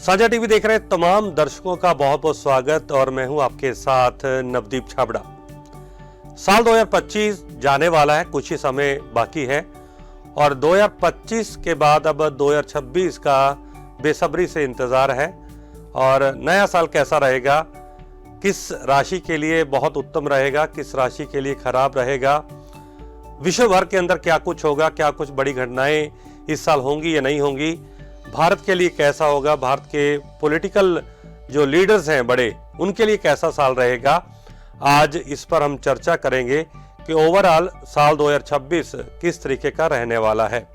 साझा टीवी देख रहे तमाम दर्शकों का बहुत बहुत स्वागत और मैं हूं आपके साथ नवदीप छाबड़ा। साल 2025 जाने वाला है, कुछ ही समय बाकी है और 2025 के बाद अब 2026 का बेसब्री से इंतजार है। और नया साल कैसा रहेगा, किस राशि के लिए बहुत उत्तम रहेगा, किस राशि के लिए खराब रहेगा, विश्व भर के अंदर क्या कुछ होगा, क्या कुछ बड़ी घटनाएं इस साल होंगी या नहीं होंगी, भारत के लिए कैसा होगा, भारत के पॉलिटिकल जो लीडर्स हैं बड़े, उनके लिए कैसा साल रहेगा। आज इस पर हम चर्चा करेंगे कि ओवरऑल साल 2026 किस तरीके का रहने वाला है।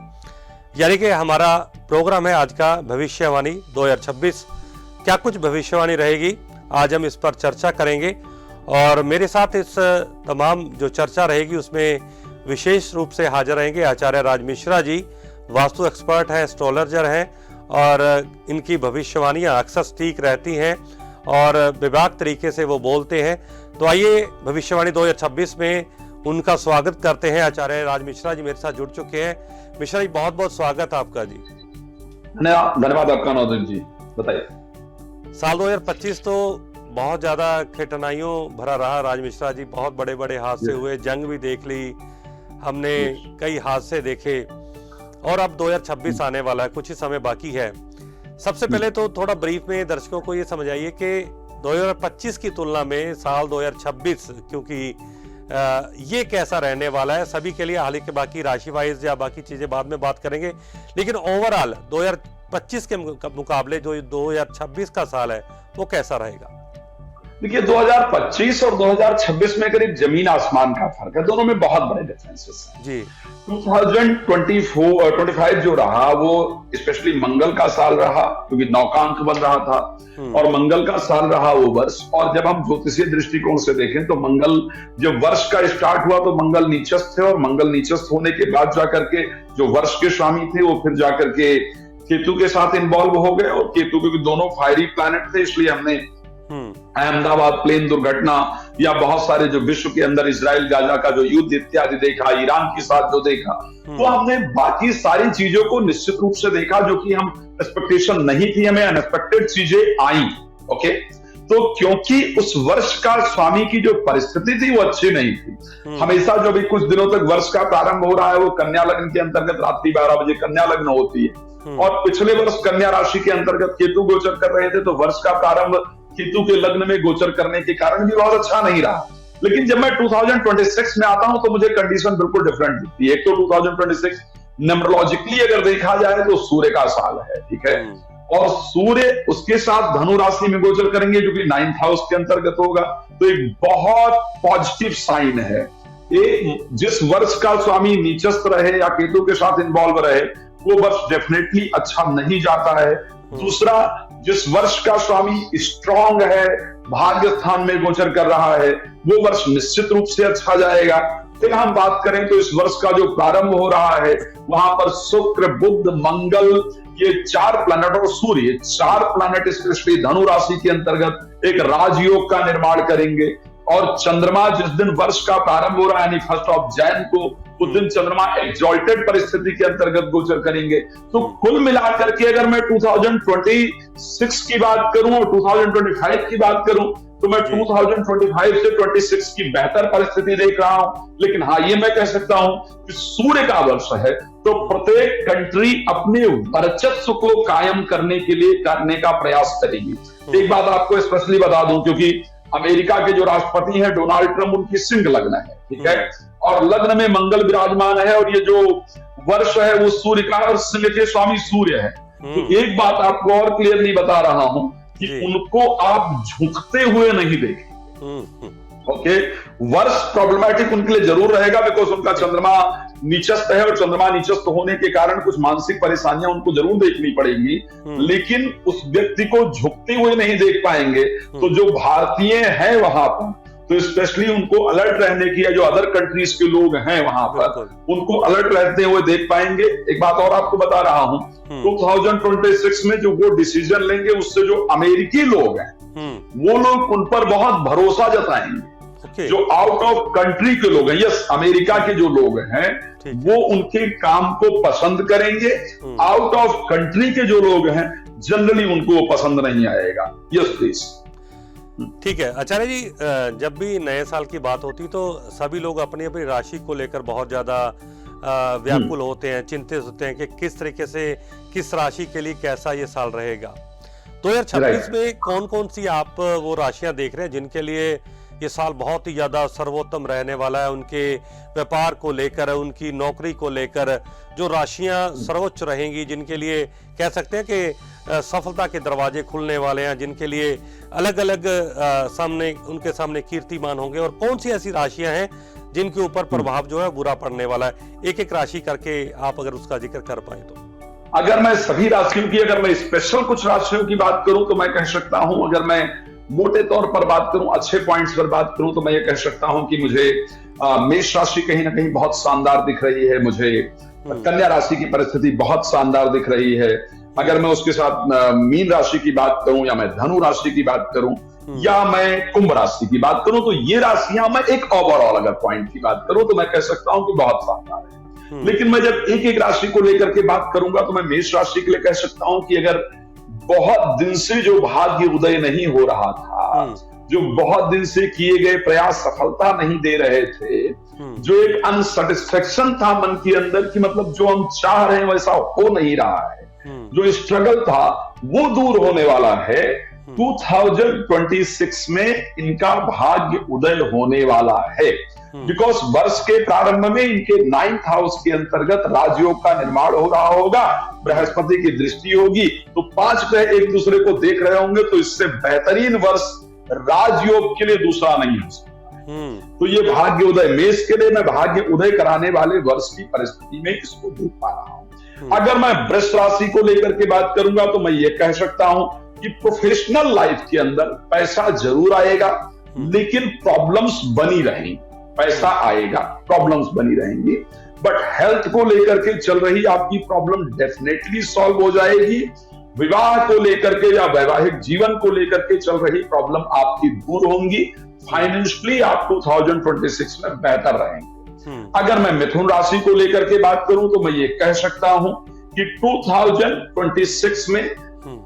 यानी कि हमारा प्रोग्राम है आज का भविष्यवाणी 2026, क्या कुछ भविष्यवाणी रहेगी, आज हम इस पर चर्चा करेंगे। और मेरे साथ इस तमाम जो चर्चा रहेगी उसमें विशेष रूप से हाजिर रहेंगे आचार्य राज मिश्रा जी, वास्तु एक्सपर्ट हैं, एस्ट्रोलॉजर हैं और इनकी भविष्यवाणियां अक्सर ठीक रहती हैं और विभाग तरीके से वो बोलते हैं। तो आइए भविष्यवाणी 2026 में उनका स्वागत करते हैं। आचार्य राज मिश्रा जी मेरे साथ जुड़ चुके हैं। मिश्रा जी बहुत बहुत स्वागत आपका जी। धन्यवाद आपका नवदीप जी, बताइए। साल 2025 तो बहुत ज्यादा कठिनाइयों भरा रहा राज मिश्रा जी, बहुत बड़े बड़े हादसे हुए, जंग भी देख ली हमने, कई हादसे देखे और अब 2026 आने वाला है, कुछ ही समय बाकी है। सबसे पहले तो थोड़ा ब्रीफ में दर्शकों को ये समझाइए कि 2025 की तुलना में साल 2026 क्योंकि ये कैसा रहने वाला है सभी के लिए। हालांकि बाकी राशि वाइज या बाकी चीजें बाद में बात करेंगे, लेकिन ओवरऑल 2025 के मुकाबले जो 2026 का साल है वो कैसा रहेगा? देखिए 2025 और 2026 में करीब जमीन आसमान का फर्क है, दोनों में बहुत बड़े डिफरेंसेस हैं जी। 2025 जो रहा वो स्पेशली मंगल का साल रहा, क्योंकि 9 का अंक बन रहा था और मंगल का साल रहा वो वर्ष। और जब हम ज्योतिषीय दृष्टिकोण से देखें तो मंगल जब वर्ष का स्टार्ट हुआ तो मंगल नीचस्थ थे और मंगल नीचस्थ होने के बाद जाकर के जो वर्ष के स्वामी थे वो फिर जाकर के केतु के साथ इन्वॉल्व हो गए। और केतु क्योंकि दोनों फायरी प्लैनेट थे इसलिए हमने अहमदाबाद प्लेन दुर्घटना या बहुत सारे जो विश्व के अंदर इजराइल गाजा का जो युद्ध इत्यादि देखा, ईरान के साथ जो देखा, तो हमने बाकी सारी चीजों को निश्चित रूप से देखा जो कि हम एक्सपेक्टेशन नहीं थी, हमें अनएक्सपेक्टेड चीजें आई। ओके, तो क्योंकि उस वर्ष का स्वामी की जो परिस्थिति थी वो अच्छी नहीं थी। हमेशा जो भी कुछ दिनों तक वर्ष का प्रारंभ हो रहा है वो कन्या लग्न के अंतर्गत रात्रि 12 बजे कन्या लग्न होती है और पिछले वर्ष कन्या राशि के अंतर्गत केतु गोचर कर रहे थे, तो वर्ष का प्रारंभ केतु के लग्न में गोचर करने के कारण भी बहुत अच्छा नहीं रहा। लेकिन जब मैं 2026 में आता हूं तो मुझे कंडीशन बिल्कुल डिफरेंट दिखती है। एक तो 2026 न्यूमरोलॉजिकली अगर देखा जाए तो सूर्य का साल है, ठीक है, और सूर्य उसके साथ धनु राशि में गोचर करेंगे जो कि 9th हाउस के अंतर्गत होगा, तो एक बहुत पॉजिटिव साइन है। एक जिस वर्ष का स्वामी नीचस्थ रहे या केतु के साथ इन्वॉल्व रहे वो वर्ष डेफिनेटली अच्छा नहीं जाता है। दूसरा, जिस वर्ष का स्वामी स्ट्रांग है, भाग्य स्थान में गोचर कर रहा है, वो वर्ष निश्चित रूप से अच्छा जाएगा। फिर हम बात करें तो इस वर्ष का जो प्रारंभ हो रहा है वहां पर शुक्र, बुध, मंगल, ये 4 प्लैनेट और सूर्य, 4 प्लैनेट स्पेशली धनु राशि के अंतर्गत एक राजयोग का निर्माण करेंगे। और चंद्रमा जिस दिन वर्ष का प्रारंभ हो रहा है यानी 1 जैन को, उस दिन चंद्रमा एक्सॉल्टेड परिस्थिति के अंतर्गत गोचर करेंगे। तो कुल मिलाकर के अगर मैं 2026 की बात करूं और 2025 की बात करूं तो मैं 2025 से 26 की बेहतर परिस्थिति देख रहा हूं। लेकिन हाँ, ये मैं कह सकता हूं कि सूर्य का वर्ष है तो प्रत्येक कंट्री अपने वर्चस्व को कायम करने के लिए करने का प्रयास करेगी। एक बात आपको स्पेशली बता दूं, क्योंकि अमेरिका के जो राष्ट्रपति हैं डोनाल्ड ट्रंप, उनकी सिंह लग्न है, ठीक है, और लग्न में मंगल विराजमान है और ये जो वर्ष है वो सूर्य का और सिंह के स्वामी सूर्य है। तो एक बात आपको और क्लियरली बता रहा हूं कि उनको आप झुकते हुए नहीं देखेंगे। ओके, वर्ष प्रॉब्लमैटिक उनके लिए जरूर रहेगा बिकॉज उनका चंद्रमा नीचस्थ है और चंद्रमा नीचस्थ होने के कारण कुछ मानसिक परेशानियां उनको जरूर देखनी पड़ेंगी, लेकिन उस व्यक्ति को झुकते हुए नहीं देख पाएंगे। तो जो भारतीय हैं वहां पर तो स्पेशली उनको अलर्ट रहने की, या जो अदर कंट्रीज के लोग हैं वहां पर उनको अलर्ट रहते हुए देख पाएंगे। एक बात और आपको बता रहा हूं, 2026 में जो वो डिसीजन लेंगे उससे जो अमेरिकी लोग हैं वो लोग उन पर बहुत भरोसा जताएंगे। जो आउट ऑफ कंट्री के लोग हैं, यस अमेरिका के जो लोग हैं वो उनके काम को पसंद करेंगे। आउट ऑफ कंट्री के जो लोग हैं जनरली उनको वो पसंद नहीं आएगा। Yes please. ठीक है आचार्य जी, जब भी नए साल की बात होती तो सभी लोग अपनी अपनी राशि को लेकर बहुत ज्यादा व्याकुल होते हैं, चिंतित होते हैं कि किस तरीके से किस राशि के लिए कैसा ये साल रहेगा। 2026 में कौन कौन सी आप वो राशियां देख रहे हैं जिनके लिए ये साल बहुत ही ज्यादा सर्वोत्तम रहने वाला है, उनके व्यापार को लेकर, उनकी नौकरी को लेकर जो राशियां सर्वोच्च रहेंगी, जिनके लिए कह सकते हैं कि सफलता के दरवाजे खुलने वाले हैं, जिनके लिए अलग अलग सामने उनके सामने कीर्तिमान होंगे, और कौन सी ऐसी राशियां हैं जिनके ऊपर प्रभाव जो है बुरा पड़ने वाला है? एक एक राशि करके आप अगर उसका जिक्र कर पाए तो। अगर मैं सभी राशियों की, अगर मैं स्पेशल कुछ राशियों की बात करूं तो मैं कह सकता हूं, अगर मैं मोटे तौर पर बात करूं, अच्छे पॉइंट्स पर बात करूं, तो मैं ये कह सकता हूं कि मुझे मेष राशि कहीं ना कहीं बहुत शानदार दिख रही है, मुझे कन्या राशि की परिस्थिति बहुत शानदार दिख रही है। अगर मैं उसके साथ मीन राशि की बात करूं, या मैं धनु राशि की बात करूं, या मैं कुंभ राशि की बात करूं, तो ये राशियां, मैं एक ओवरऑल अगर पॉइंट की बात करूं तो मैं कह सकता हूं कि बहुत शानदार है। लेकिन मैं जब एक एक राशि को लेकर के बात करूंगा तो मैं मेष राशि के लिए कह सकता हूं कि अगर बहुत दिन से जो भाग्य उदय नहीं हो रहा था, जो बहुत दिन से किए गए प्रयास सफलता नहीं दे रहे थे, जो एक अनसेटिस्फेक्शन था मन के अंदर कि मतलब जो हम चाह रहे हैं वैसा हो नहीं रहा है, जो स्ट्रगल था वो दूर होने वाला है। 2026 में इनका भाग्य उदय होने वाला है, बिकॉज वर्ष के प्रारंभ में इनके 9th हाउस के अंतर्गत राजयोग का निर्माण हो रहा होगा, बृहस्पति की दृष्टि होगी, तो 5 ग्रह एक दूसरे को देख रहे होंगे, तो इससे बेहतरीन वर्ष राजयोग के लिए दूसरा नहीं हो सकता। तो ये भाग्य उदय, मेष के लिए मैं भाग्य उदय कराने वाले वर्ष की परिस्थिति में इसको देख पा रहा हूं। अगर मैं वृष राशि को लेकर के बात करूंगा तो मैं ये कह सकता हूं कि प्रोफेशनल लाइफ के अंदर पैसा जरूर आएगा, लेकिन प्रॉब्लम्स बनी रहेंगी। पैसा आएगा, प्रॉब्लम्स बनी रहेंगी, बट हेल्थ को लेकर के चल रही आपकी प्रॉब्लम डेफिनेटली सॉल्व हो जाएगी। विवाह को लेकर के या वैवाहिक जीवन को लेकर के चल रही प्रॉब्लम आपकी दूर होंगी। फाइनेंशियली आप 2026 में बेहतर रहेंगे। अगर मैं मिथुन राशि को लेकर के बात करूं तो मैं ये कह सकता हूं कि 2026 में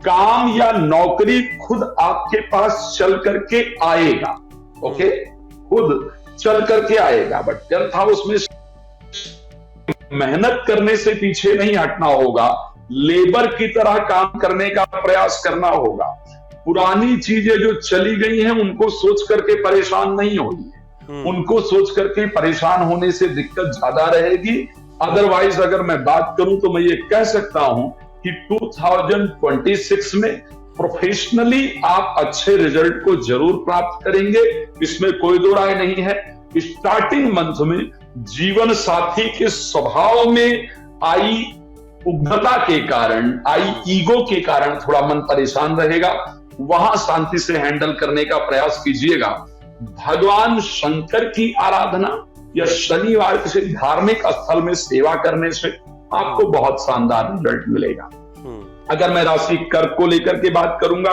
काम या नौकरी खुद आपके पास चल करके आएगा। ओके, खुद चल करके आएगा, बट 10th हाउस में मेहनत करने से पीछे नहीं हटना होगा, लेबर की तरह काम करने का प्रयास करना होगा। पुरानी चीजें जो चली गई हैं उनको सोच करके परेशान नहीं होगी, उनको सोच करके परेशान होने से दिक्कत ज्यादा रहेगी। अदरवाइज अगर मैं बात करूं तो मैं ये कह सकता हूं कि 2026 में प्रोफेशनली आप अच्छे रिजल्ट को जरूर प्राप्त करेंगे, इसमें कोई दो राय नहीं है। स्टार्टिंग मंथ में जीवन साथी के स्वभाव में आई उग्रता के कारण, आई ईगो के कारण थोड़ा मन परेशान रहेगा, वहां शांति से हैंडल करने का प्रयास कीजिएगा। भगवान शंकर की आराधना या शनिवार किसी धार्मिक स्थल में सेवा करने से आपको बहुत शानदार रिजल्ट मिलेगा। अगर मैं राशि कर्क को लेकर के बात करूंगा,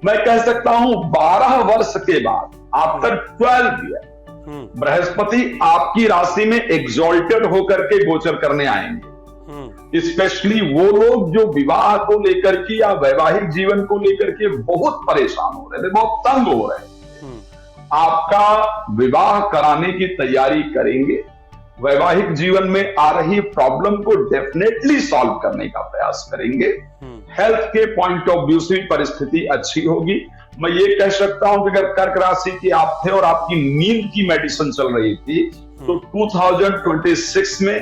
मैं कह सकता हूं 12 वर्ष के बाद आफ्टर 12 ईयर बृहस्पति आपकी राशि में एग्जॉल्टेड होकर के गोचर करने आएंगे। स्पेशली वो लोग जो विवाह को लेकर के या वैवाहिक जीवन को लेकर के बहुत परेशान हो रहे थे, बहुत तंग हो रहे थे, आपका विवाह कराने की तैयारी करेंगे। वैवाहिक जीवन में आ रही प्रॉब्लम को डेफिनेटली सॉल्व करने का प्रयास करेंगे। हेल्थ के पॉइंट ऑफ व्यू से परिस्थिति अच्छी होगी। मैं ये कह सकता हूं कि अगर कर्क राशि के आप थे और आपकी नींद की मेडिसिन चल रही थी तो 2026 में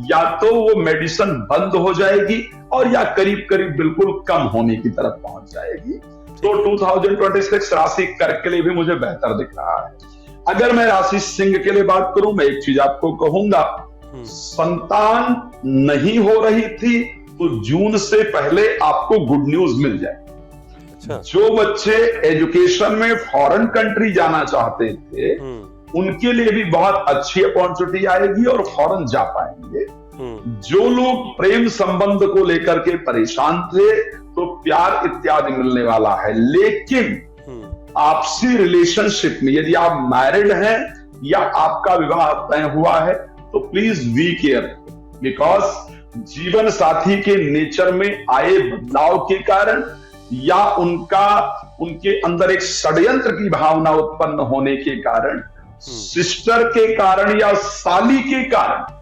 या तो वो मेडिसिन बंद हो जाएगी और या करीब करीब बिल्कुल कम होने की तरफ पहुंच जाएगी। तो 2026 राशि कर्क के लिए भी मुझे बेहतर दिख रहा है। अगर मैं राशि सिंह के लिए बात करूं, मैं एक चीज आपको कहूंगा, संतान नहीं हो रही थी तो जून से पहले आपको गुड न्यूज मिल जाए। अच्छा। जो बच्चे एजुकेशन में फॉरेन कंट्री जाना चाहते थे उनके लिए भी बहुत अच्छी अपॉर्चुनिटी आएगी और फॉरेन जा पाएंगे। जो लोग प्रेम संबंध को लेकर के परेशान थे तो प्यार इत्यादि मिलने वाला है। लेकिन आपसी रिलेशनशिप में यदि आप मैरिड हैं या आपका विवाह तय हुआ है तो प्लीज बी केयरफुल, बिकॉज जीवन साथी के नेचर में आए बदलाव के कारण या उनके अंदर एक षड्यंत्र की भावना उत्पन्न होने के कारण, सिस्टर के कारण या साली के कारण,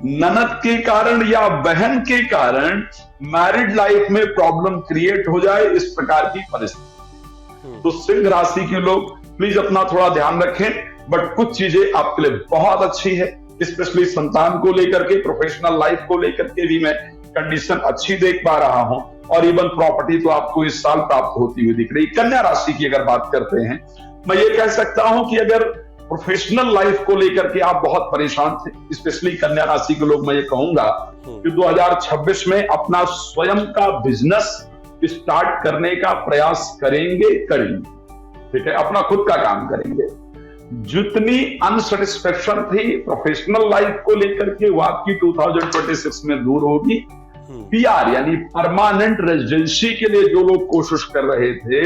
ननद के कारण या बहन के कारण मैरिड लाइफ में प्रॉब्लम क्रिएट हो जाए, इस प्रकार की परिस्थिति। तो सिंह राशि के लोग प्लीज अपना थोड़ा ध्यान रखें, बट कुछ चीजें आपके लिए बहुत अच्छी है, स्पेशली संतान को लेकर के, प्रोफेशनल लाइफ को लेकर के भी मैं कंडीशन अच्छी देख पा रहा हूं, और इवन प्रॉपर्टी तो आपको इस साल प्राप्त होती हुई दिख रही। कन्या राशि की अगर बात करते हैं, मैं ये कह सकता हूं कि अगर प्रोफेशनल लाइफ को लेकर के आप बहुत परेशान थे, स्पेशली कन्या राशि के लोग, मैं ये कहूंगा कि 2026 में अपना स्वयं का बिजनेस स्टार्ट करने का प्रयास करेंगे, ठीक है, अपना खुद का काम करेंगे। जितनी अनसेटिस्फेक्शन थी प्रोफेशनल लाइफ को लेकर के, वो आपकी 2026 में दूर होगी। पीआर यानी परमानेंट रेजिडेंसी के लिए जो लोग कोशिश कर रहे थे,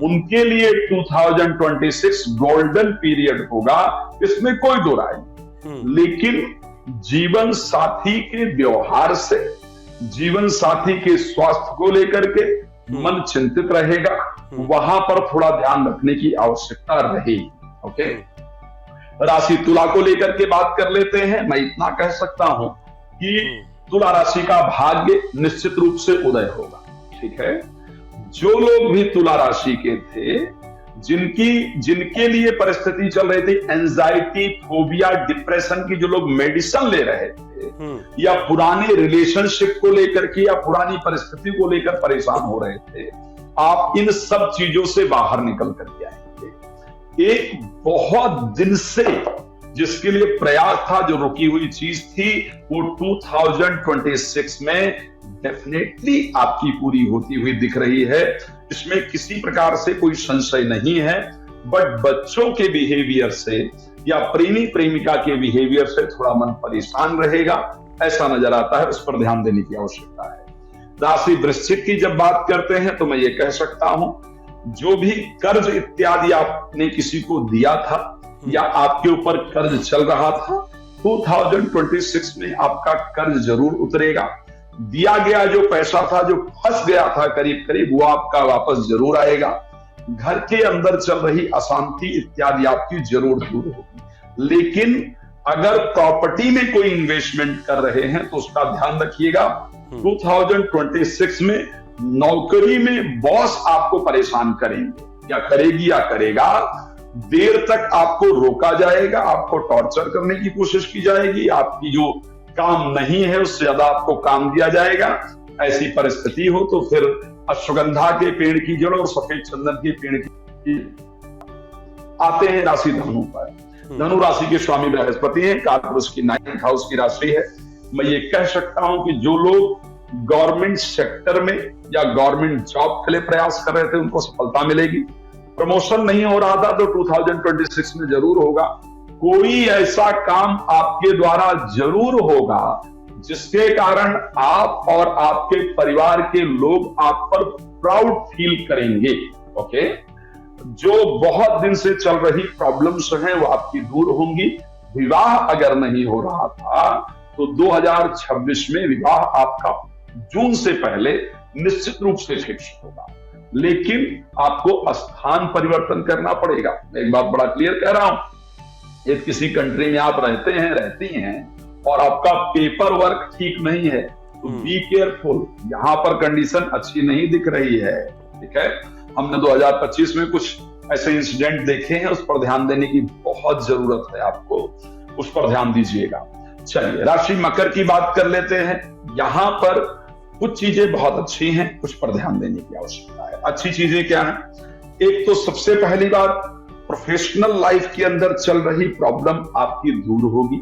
उनके लिए 2026 गोल्डन पीरियड होगा, इसमें कोई दो राय नहीं। लेकिन जीवन साथी के व्यवहार से, जीवन साथी के स्वास्थ्य को लेकर के मन चिंतित रहेगा, वहां पर थोड़ा ध्यान रखने की आवश्यकता रहेगी। ओके, राशि तुला को लेकर के बात कर लेते हैं। मैं इतना कह सकता हूं कि तुला राशि का भाग्य निश्चित रूप से उदय होगा, ठीक है। जो लोग भी तुला राशि के थे, जिनके लिए परिस्थिति चल रही थी एंजाइटी, फोबिया, डिप्रेशन की, जो लोग मेडिसिन ले रहे थे, या पुराने रिलेशनशिप को लेकर के या पुरानी परिस्थिति को लेकर परेशान हो रहे थे, आप इन सब चीजों से बाहर निकल करके आएंगे। एक बहुत दिन से जिसके लिए प्रयास था, जो रुकी हुई चीज थी, वो 2026 में डेफिनेटली आपकी पूरी होती हुई दिख रही है। इसमें किसी प्रकार से कोई संशय नहीं है, बट बच्चों के बिहेवियर से या प्रेमी प्रेमिका के बिहेवियर से थोड़ा मन परेशान रहेगा, ऐसा नजर आता है, उस पर ध्यान देने की आवश्यकता है। राशि वृश्चिक की जब बात करते हैं, तो मैं ये कह सकता हूं, जो भी कर्ज इत्यादि आपने किसी को दिया था या आपके ऊपर कर्ज चल रहा था, 2026 में आपका कर्ज जरूर उतरेगा। दिया गया जो पैसा था, जो फंस गया था करीब करीब, वो आपका वापस जरूर आएगा। घर के अंदर चल रही अशांति इत्यादि आपकी जरूर दूर होगी। लेकिन अगर प्रॉपर्टी में कोई इन्वेस्टमेंट कर रहे हैं तो उसका ध्यान रखिएगा, 2026 में नौकरी में बॉस आपको परेशान करेंगे, या करेगी या करेगा, देर तक आपको रोका जाएगा, आपको टॉर्चर करने की कोशिश की जाएगी, आपकी जो काम नहीं है उससे ज्यादा आपको काम दिया जाएगा। ऐसी परिस्थिति हो तो फिर अश्वगंधा के पेड़ की जड़ और सफेद चंदन के पेड़ की। आते हैं राशि धनु पर। धनु राशि के स्वामी बृहस्पति हैं, कारपुरुष की 9th हाउस की राशि है। मैं ये कह सकता हूं कि जो लोग गवर्नमेंट सेक्टर में या गवर्नमेंट जॉब के लिए प्रयास कर रहे थे, उनको सफलता मिलेगी। प्रमोशन नहीं हो रहा था तो 2026 में जरूर होगा। कोई ऐसा काम आपके द्वारा जरूर होगा जिसके कारण आप और आपके परिवार के लोग आप पर प्राउड फील करेंगे। ओके, जो बहुत दिन से चल रही प्रॉब्लम्स हैं वो आपकी दूर होंगी। विवाह अगर नहीं हो रहा था तो 2026 में विवाह आपका जून से पहले निश्चित रूप से फिक्स होगा, लेकिन आपको स्थान परिवर्तन करना पड़ेगा। मैं एक बात बड़ा क्लियर कह रहा हूं, यदि किसी कंट्री में आप रहते हैं, रहती हैं, और आपका पेपर वर्क ठीक नहीं है तो बी केयरफुल, यहां पर कंडीशन अच्छी नहीं दिख रही है। ठीक है, हमने 2025 में कुछ ऐसे इंसिडेंट देखे हैं, उस पर ध्यान देने की बहुत जरूरत है, आपको उस पर ध्यान दीजिएगा। चलिए राशि मकर की बात कर लेते हैं। यहां पर कुछ चीजें बहुत अच्छी हैं, कुछ पर ध्यान देने की आवश्यकता है। अच्छी चीजें क्या हैं? एक तो सबसे पहली बात, प्रोफेशनल लाइफ के अंदर चल रही प्रॉब्लम आपकी दूर होगी।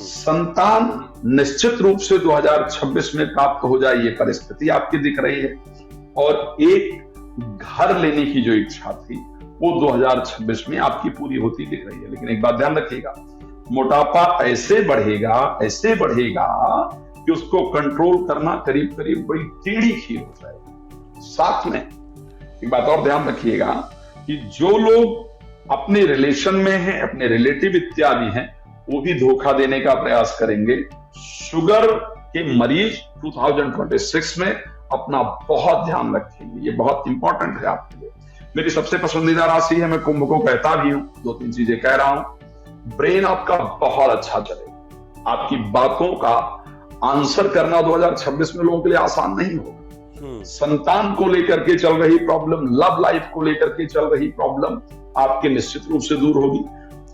संतान निश्चित रूप से 2026 में प्राप्त हो जाए, ये परिस्थिति आपकी दिख रही है। और एक घर लेने की जो इच्छा थी वो 2026 में आपकी पूरी होती दिख रही है। लेकिन एक बात ध्यान रखिएगा, मोटापा ऐसे बढ़ेगा कि उसको कंट्रोल करना करीब करीब बड़ी टेढ़ी खीर हो जाएगी। साथ में एक बात और ध्यान रखिएगा कि जो लोग अपने रिलेशन में हैं, अपने रिलेटिव इत्यादि हैं, वो भी धोखा देने का प्रयास करेंगे। शुगर के मरीज 2026 में अपना बहुत ध्यान रखेंगे, ये बहुत इंपॉर्टेंट है आपके लिए। मेरी सबसे पसंदीदा राशि है, मैं कुंभ को कहता भी हूं, 2-3 चीजें कह रहा हूं। ब्रेन आपका बहुत अच्छा चलेगा, आपकी बातों का आंसर करना 2026 में लोगों के लिए आसान नहीं होगा। संतान को लेकर के चल रही प्रॉब्लम, लव लाइफ को लेकर के चल रही प्रॉब्लम आपके निश्चित रूप से दूर होगी।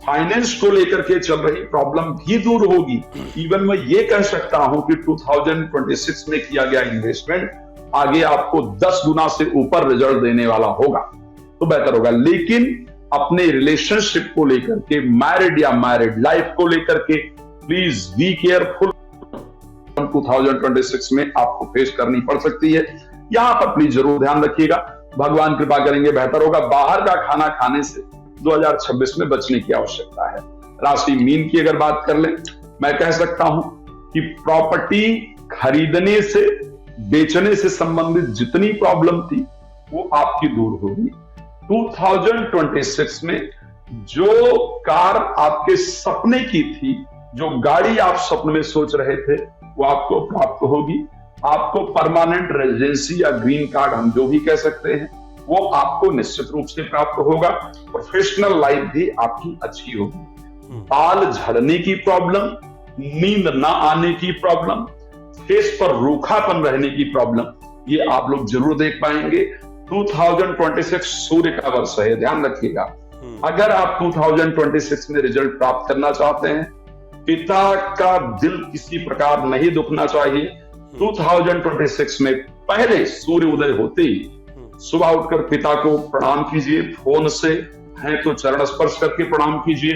फाइनेंस को लेकर के चल रही प्रॉब्लम भी दूर होगी। इवन मैं ये कह सकता हूं कि 2026 में किया गया इन्वेस्टमेंट आगे आपको 10 गुना से ऊपर रिजल्ट देने वाला होगा, तो बेहतर होगा। लेकिन अपने रिलेशनशिप को लेकर के, मैरिड या मैरिड लाइफ को लेकर के, प्लीज बी केयरफुल। 2026 में आपको फेस करनी पड़ सकती है, यहां पर प्लीज जरूर ध्यान रखिएगा। भगवान कृपा करेंगे बेहतर होगा। बाहर का खाना खाने से 2026 में बचने की आवश्यकता है। राशि मीन की अगर बात कर लें, मैं कह सकता हूं कि प्रॉपर्टी खरीदने से, बेचने से संबंधित जितनी प्रॉब्लम थी वो आपकी दूर होगी। 2026 में जो कार आपके सपने की थी, जो गाड़ी आप सपने में सोच रहे थे, वो आपको प्राप्त होगी। आपको परमानेंट रेजिडेंसी या ग्रीन कार्ड, हम जो भी कह सकते हैं, वो आपको निश्चित रूप से प्राप्त होगा। प्रोफेशनल लाइफ भी आपकी अच्छी होगी। बाल झड़ने की प्रॉब्लम, नींद ना आने की प्रॉब्लम, फेस पर रूखापन रहने की प्रॉब्लम, ये आप लोग जरूर देख पाएंगे। 2026 सूर्य का वर्ष है, ध्यान रखिएगा। अगर आप 2026 में रिजल्ट प्राप्त करना चाहते हैं, पिता का दिल किसी प्रकार नहीं दुखना चाहिए। 2026 में पहले सूर्य उदय होते ही सुबह उठकर पिता को प्रणाम कीजिए। फोन से है तो चरण स्पर्श करके प्रणाम कीजिए,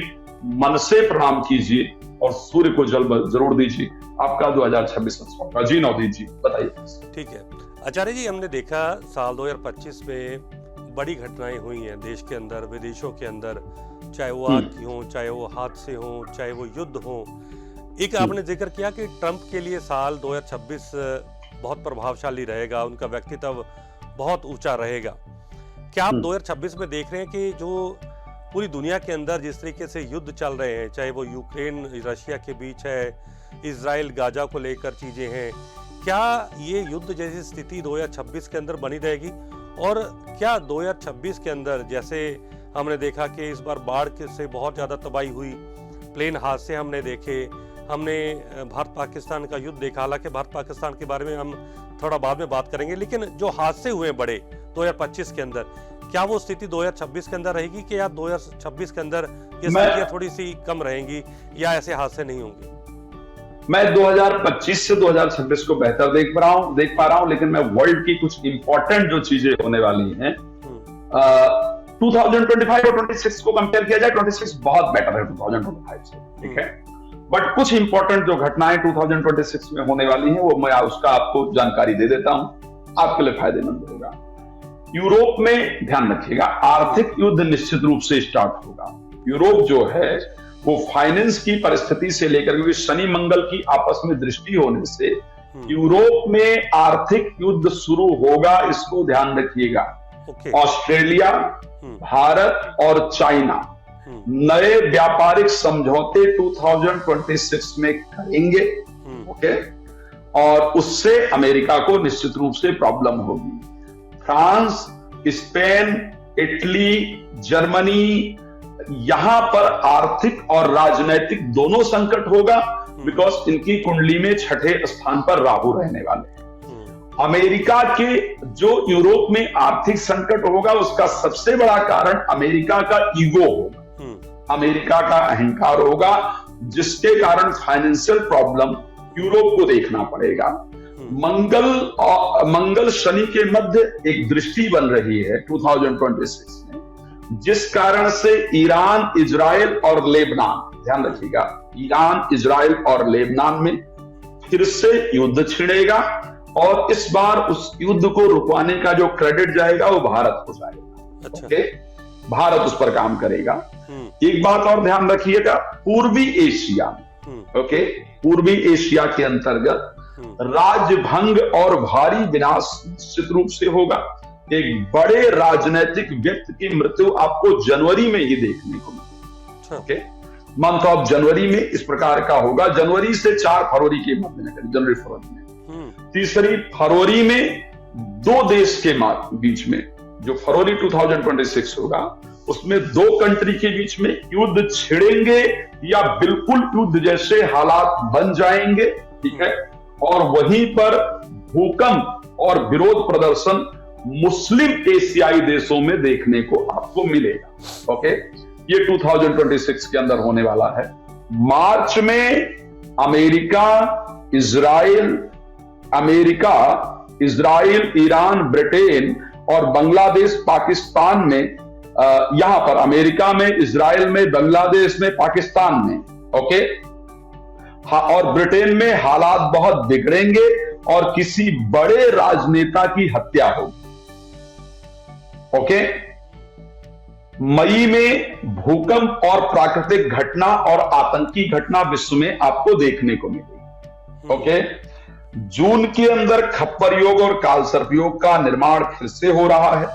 मन से प्रणाम कीजिए और सूर्य को जल जरूर दीजिए। आपका 2026 अच्छा होगा। जी नवदीप जी बताइए। ठीक है आचार्य जी, हमने देखा साल 2025 में बड़ी घटनाएं हुई हैं देश के अंदर, विदेशों के अंदर, चाहे वो आग की हो, चाहे वो हादसे हो, चाहे वो युद्ध हो। एक आपने जिक्र किया कि ट्रंप के लिए साल 2026 बहुत प्रभावशाली रहेगा, उनका व्यक्तित्व बहुत ऊंचा रहेगा। क्या आप 2026 में देख रहे हैं कि जो पूरी दुनिया के अंदर जिस तरीके से युद्ध चल रहे हैं, चाहे वो यूक्रेन रशिया के बीच है, इजराइल गाजा को लेकर चीजें हैं, क्या ये युद्ध जैसी स्थिति 2026 के अंदर बनी रहेगी? और क्या 2026 के अंदर, जैसे हमने देखा कि इस बार बाढ़ से बहुत ज़्यादा तबाही हुई, प्लेन हादसे हमने देखे, हमने भारत पाकिस्तान का युद्ध देखा, हालांकि भारत पाकिस्तान के बारे में हम थोड़ा बाद में बात करेंगे, लेकिन जो हादसे हुए बड़े 2025 के अंदर, क्या वो स्थिति 2026 के अंदर रहेगी कि या 2026 के अंदर ये स्थितियां थोड़ी सी कम रहेंगी या ऐसे हादसे नहीं होंगे? मैं 2025 से 2026 को बेहतर देख पा रहा हूं, लेकिन मैं वर्ल्ड की कुछ इंपॉर्टेंट जो चीजें होने वाली हैं 2025 और 26 को कंपेयर किया जाए, 26 बहुत बेटर है 2025 से, ठीक है। बट कुछ इंपॉर्टेंट जो घटनाएं 2026 में होने वाली हैं, वो मैं उसका आपको जानकारी दे देता हूं, आपके लिए फायदेमंद होगा। यूरोप में ध्यान रखिएगा, आर्थिक युद्ध निश्चित रूप से स्टार्ट होगा। यूरोप जो है वो फाइनेंस की परिस्थिति से लेकर, क्योंकि शनि मंगल की आपस में दृष्टि होने से यूरोप में आर्थिक युद्ध शुरू होगा, इसको ध्यान रखिएगा। ऑस्ट्रेलिया, भारत और चाइना नए व्यापारिक समझौते 2026 में करेंगे, ओके, और उससे अमेरिका को निश्चित रूप से प्रॉब्लम होगी। फ्रांस, स्पेन, इटली, जर्मनी, यहां पर आर्थिक और राजनैतिक दोनों संकट होगा, बिकॉज इनकी कुंडली में छठे स्थान पर राहु रहने वाले हैं। अमेरिका के जो यूरोप में आर्थिक संकट होगा, उसका सबसे बड़ा कारण अमेरिका का ईगो होगा, अमेरिका का अहंकार होगा, जिसके कारण फाइनेंशियल प्रॉब्लम यूरोप को देखना पड़ेगा। मंगल शनि के मध्य एक दृष्टि बन रही है 2026 में, जिस कारण से ईरान, इजराइल और लेबनान, ध्यान रखिएगा, ईरान, इजराइल और लेबनान में फिर से युद्ध छिड़ेगा, और इस बार उस युद्ध को रुकवाने का जो क्रेडिट जाएगा वो भारत को जाएगा। अच्छा। ओके, भारत उस पर काम करेगा। एक बात और ध्यान रखिएगा, पूर्वी एशिया, ओके, पूर्वी एशिया के अंतर्गत राज्यभंग और भारी विनाश निश्चित रूप से होगा। एक बड़े राजनीतिक व्यक्ति की मृत्यु आपको जनवरी में ही देखने को मिलेगी, ओके, मंथ ऑफ जनवरी में इस प्रकार का होगा। जनवरी से 4 फरवरी के मध्य में, जनवरी फरवरी में, 3 फरवरी में दो देश के बीच में जो फरवरी 2026 होगा उसमें दो कंट्री के बीच में युद्ध छिड़ेंगे या बिल्कुल युद्ध जैसे हालात बन जाएंगे, ठीक है। और वहीं पर भूकंप और विरोध प्रदर्शन मुस्लिम एशियाई देशों में देखने को आपको मिलेगा। ओके, ये 2026 के अंदर होने वाला है। मार्च में अमेरिका, इजराइल, ईरान, ब्रिटेन और बांग्लादेश, पाकिस्तान में, यहां पर अमेरिका में, इजराइल में, बांग्लादेश में, पाकिस्तान में, ओके, और ब्रिटेन में हालात बहुत बिगड़ेंगे और किसी बड़े राजनेता की हत्या होगी। ओके, मई में भूकंप और प्राकृतिक घटना और आतंकी घटना विश्व में आपको देखने को मिलेगी। ओके, जून के अंदर खप्पर योग और कालसर्प योग का निर्माण फिर से हो रहा है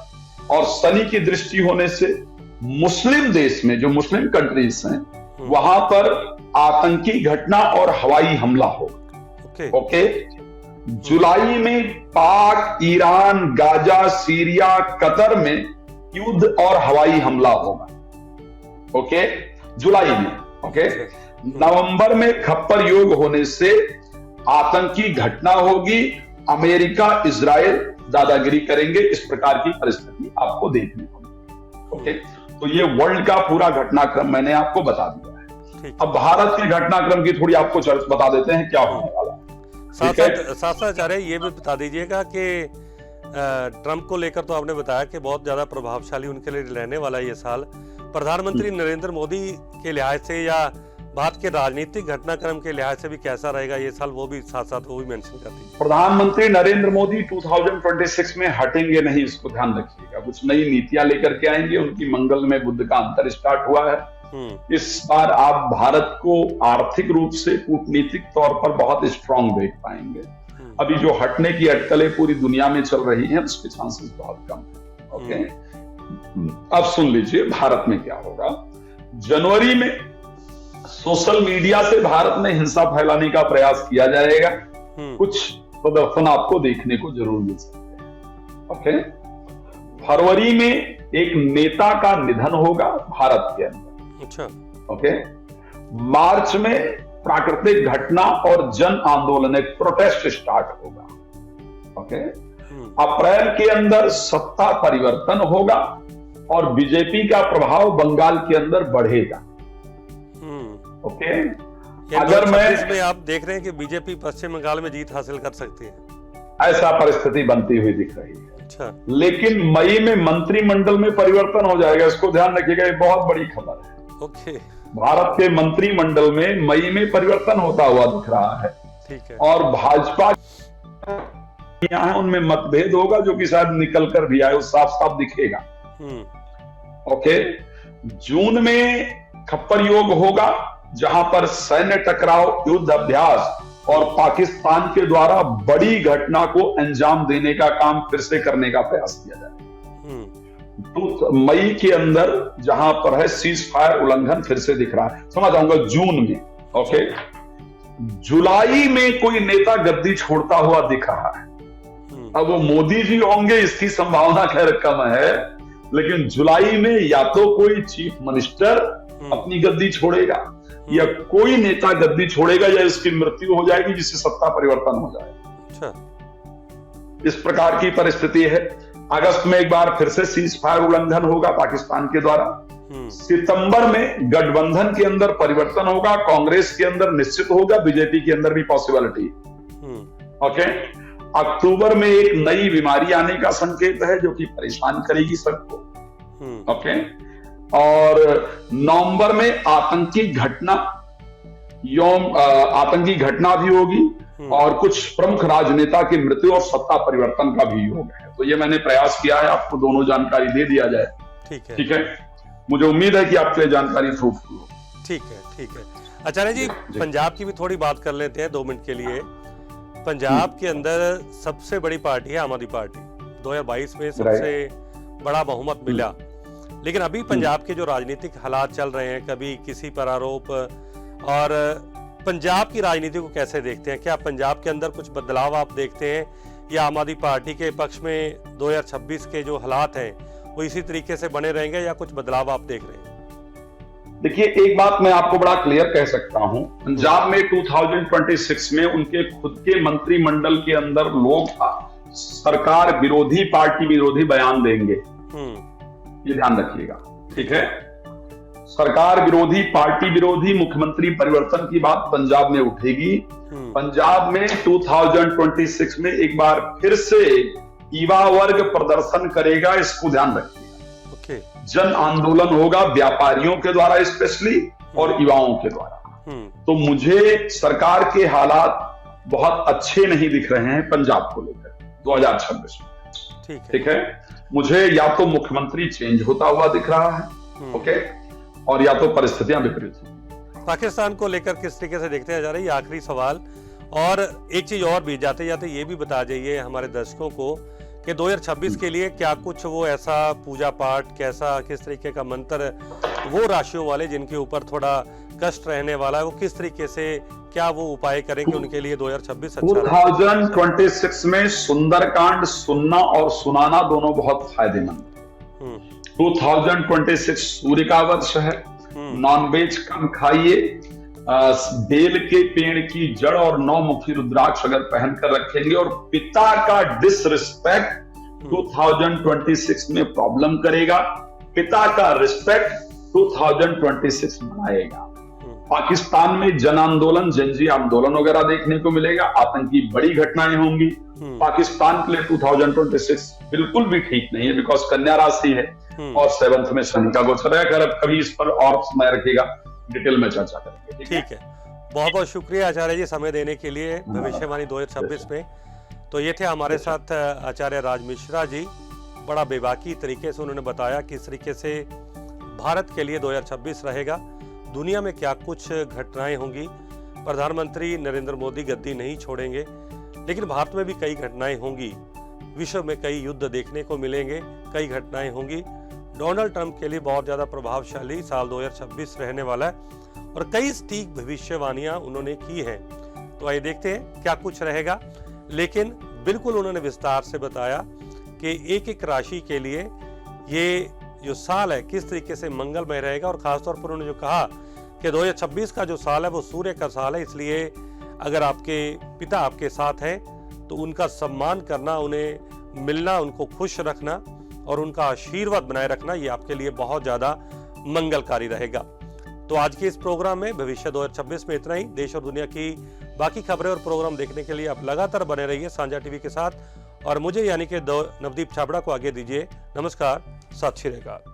और शनि की दृष्टि होने से मुस्लिम देश में, जो मुस्लिम कंट्रीज हैं, वहां पर आतंकी घटना और हवाई हमला होगा। ओके, जुलाई में पाक, ईरान, गाजा, सीरिया, कतर में युद्ध और हवाई हमला होगा। ओके, जुलाई में। ओके, नवंबर में खप्पर योग होने से आतंकी घटना होगी, अमेरिका, इजराइल दादागिरी करेंगे, इस प्रकार की परिस्थिति आपको देखने को मिलेगी। ओके, तो ये वर्ल्ड का पूरा घटनाक्रम मैंने आपको बता दिया है। अब भारत के घटनाक्रम की थोड़ी आपको बता देते हैं क्या होने वाला है। साथ आचार्य ये भी बता दीजिएगा कि ट्रंप को लेकर तो आपने बताया कि बहुत ज्यादा प्रभावशाली उनके लिए रहने वाला ये साल। प्रधानमंत्री नरेंद्र मोदी के लिहाज से या भारत के राजनीतिक घटनाक्रम के लिहाज से भी कैसा रहेगा ये साल, वो भी साथ साथ वो भी मेंशन कर दीजिए। प्रधानमंत्री नरेंद्र मोदी 2026 में हटेंगे नहीं, इसको ध्यान रखिएगा। कुछ नई नीतियां लेकर के आएंगे। उनकी मंगल में बुध का अंतर स्टार्ट हुआ है। इस बार आप भारत को आर्थिक रूप से, कूटनीतिक तौर पर बहुत स्ट्रांग देख पाएंगे। अभी जो हटने की अटकलें पूरी दुनिया में चल रही हैं उसके चांसेस बहुत कम है। ओके, अब सुन लीजिए भारत में क्या होगा। जनवरी में सोशल मीडिया से भारत में हिंसा फैलाने का प्रयास किया जाएगा। कुछ प्रदर्शन आपको देखने को जरूर मिल सकते हैं। ओके, फरवरी में एक नेता का निधन होगा भारत के अंदर। अच्छा, ओके, मार्च में प्राकृतिक घटना और जन आंदोलन, एक प्रोटेस्ट स्टार्ट होगा। ओके, अप्रैल के अंदर सत्ता परिवर्तन होगा और बीजेपी का प्रभाव बंगाल के अंदर बढ़ेगा। ओके, अगर मैं आप देख रहे हैं कि बीजेपी पश्चिम बंगाल में जीत हासिल कर सकती है, ऐसा परिस्थिति बनती हुई दिख रही है। अच्छा, लेकिन मई में मंत्रिमंडल में परिवर्तन हो जाएगा, इसको ध्यान रखिएगा, ये बहुत बड़ी खबर है। ओके, भारत के मंत्रिमंडल में मई में परिवर्तन होता हुआ दिख रहा है। ठीक है, और भाजपा यहाँ उनमें मतभेद होगा जो कि शायद निकल कर भी आए, साफ साफ दिखेगा। ओके, जून में खप्पर योग होगा जहां पर सैन्य टकराव, युद्ध अभ्यास और पाकिस्तान के द्वारा बड़ी घटना को अंजाम देने का काम फिर से करने का प्रयास किया जाए। तो मई के अंदर जहां पर है सीज फायर उल्लंघन फिर से दिख रहा है, समझ आऊंगा जून में। ओके, जुलाई में कोई नेता गद्दी छोड़ता हुआ दिख रहा है। अब वो मोदी जी होंगे इसकी संभावना खैर कम है, लेकिन जुलाई में या तो कोई चीफ मिनिस्टर अपनी गद्दी छोड़ेगा या कोई नेता गद्दी छोड़ेगा या इसकी मृत्यु हो जाएगी जिससे सत्ता परिवर्तन हो जाएगा। अच्छा, इस प्रकार की परिस्थिति है। अगस्त में एक बार फिर से सीज फायर उल्लंघन होगा पाकिस्तान के द्वारा। सितंबर में गठबंधन के अंदर परिवर्तन होगा, कांग्रेस के अंदर निश्चित होगा, बीजेपी के अंदर भी पॉसिबिलिटी। ओके, अक्टूबर में एक नई बीमारी आने का संकेत है जो कि परेशान करेगी सबको। ओके, और नवंबर में आतंकी घटना भी होगी और कुछ प्रमुख राजनेता की मृत्यु और सत्ता परिवर्तन का भी योग है। तो ये मैंने प्रयास किया है आपको दोनों जानकारी दे दिया जाए। ठीक है, मुझे उम्मीद है कि आपके लिए जानकारी फ्रूटफुल हो। ठीक है। आचार्य जी, पंजाब की भी थोड़ी बात कर लेते हैं 2 मिनट के लिए। पंजाब के अंदर सबसे बड़ी पार्टी है आम आदमी पार्टी। 2022 में सबसे बड़ा बहुमत मिला, लेकिन अभी पंजाब के जो राजनीतिक हालात चल रहे हैं, कभी किसी पर आरोप, और पंजाब की राजनीति को कैसे देखते हैं? क्या पंजाब के अंदर कुछ बदलाव आप देखते हैं या आम आदमी पार्टी के पक्ष में 2026 के जो हालात हैं वो इसी तरीके से बने रहेंगे या कुछ बदलाव आप देख रहे हैं? देखिए, एक बात मैं आपको बड़ा क्लियर कह सकता हूं, पंजाब में 2026 में उनके खुद के मंत्रिमंडल के अंदर लोग सरकार विरोधी, पार्टी विरोधी बयान देंगे। ये ध्यान रखिएगा, ठीक है। सरकार विरोधी, पार्टी विरोधी, मुख्यमंत्री परिवर्तन की बात पंजाब में उठेगी। पंजाब में 2026 में एक बार फिर से युवा वर्ग प्रदर्शन करेगा, इसको ध्यान रखिएगा। जन आंदोलन होगा व्यापारियों के द्वारा स्पेशली और युवाओं के द्वारा। तो मुझे सरकार के हालात बहुत अच्छे नहीं दिख रहे हैं पंजाब को लेकर 2026 में, ठीक है। मुझे या तो मुख्यमंत्री चेंज होता हुआ दिख रहा है, ओके, और या तो परिस्थितियां विपरीत हैं। पाकिस्तान को लेकर किस तरीके से देखते हैं जा रही है? आखिरी सवाल, और एक चीज और भी जाते जाते ये भी बता जाइए हमारे दर्शकों को कि 2026 के लिए क्या कुछ वो ऐसा पूजा पाठ, कैसा किस तरीके का मंत्र वो राशियों वाले जिनके ऊपर थोड़ा कष्ट रहने वाला है, वो किस तरीके से क्या वो उपाय करेंगे उनके लिए 2026 अच्छा 2026 में सुंदरकांड सुनना और सुनाना दोनों बहुत फायदेमंद। 2026 सूर्य का वर्ष है, नॉनवेज कम खाइए, बेल के पेड़ की जड़ और 9 मुखी रुद्राक्ष अगर पहनकर रखेंगे, और पिता का डिसरिस्पेक्ट 2026 में प्रॉब्लम करेगा, पिता का रिस्पेक्ट 2026 बनाएगा। पाकिस्तान में जन आंदोलन, जनजी आंदोलन वगैरह देखने को मिलेगा, आतंकी बड़ी घटनाएं होंगी। पाकिस्तान के लिए 2026 बिल्कुल भी ठीक नहीं है, बिकॉज कन्या राशि है और 7th में शनि का गोचर है। अगर कभी इस पर और समय रखेगा, डिटेल में चर्चा करेंगे। ठीक है, बहुत बहुत शुक्रिया आचार्य जी समय देने के लिए भविष्यवाणी 2026 में। तो ये थे हमारे साथ आचार्य राज मिश्रा जी। बड़ा बेबाकी तरीके से उन्होंने बताया किस तरीके से भारत के लिए 2026 रहेगा, दुनिया में क्या कुछ घटनाएं होंगी। प्रधानमंत्री नरेंद्र मोदी गद्दी नहीं छोड़ेंगे, लेकिन भारत में भी कई घटनाएं होंगी, विश्व में कई युद्ध देखने को मिलेंगे, कई घटनाएं होंगी। डोनाल्ड ट्रंप के लिए बहुत ज्यादा प्रभावशाली साल 2026 रहने वाला है और कई सटीक भविष्यवाणियां उन्होंने की हैं। तो आइए देखते हैं क्या कुछ रहेगा, लेकिन बिल्कुल उन्होंने विस्तार से बताया कि एक एक राशि के लिए ये जो साल है किस तरीके से मंगलमय रहेगा। और खासतौर पर उन्होंने जो कहा कि 2026 का जो साल है वो सूर्य का साल है, इसलिए अगर आपके पिता आपके साथ हैं तो उनका सम्मान करना, उन्हें मिलना, उनको खुश रखना और उनका आशीर्वाद बनाए रखना, ये आपके लिए बहुत ज्यादा मंगलकारी रहेगा। तो आज के इस प्रोग्राम में भविष्य 2026 में इतना ही। देश और दुनिया की बाकी खबरें और प्रोग्राम देखने के लिए आप लगातार बने रहिए साझा टीवी के साथ, और मुझे यानी कि नवदीप छाबड़ा को आगे दीजिए। नमस्कार, सत श्री अकाल।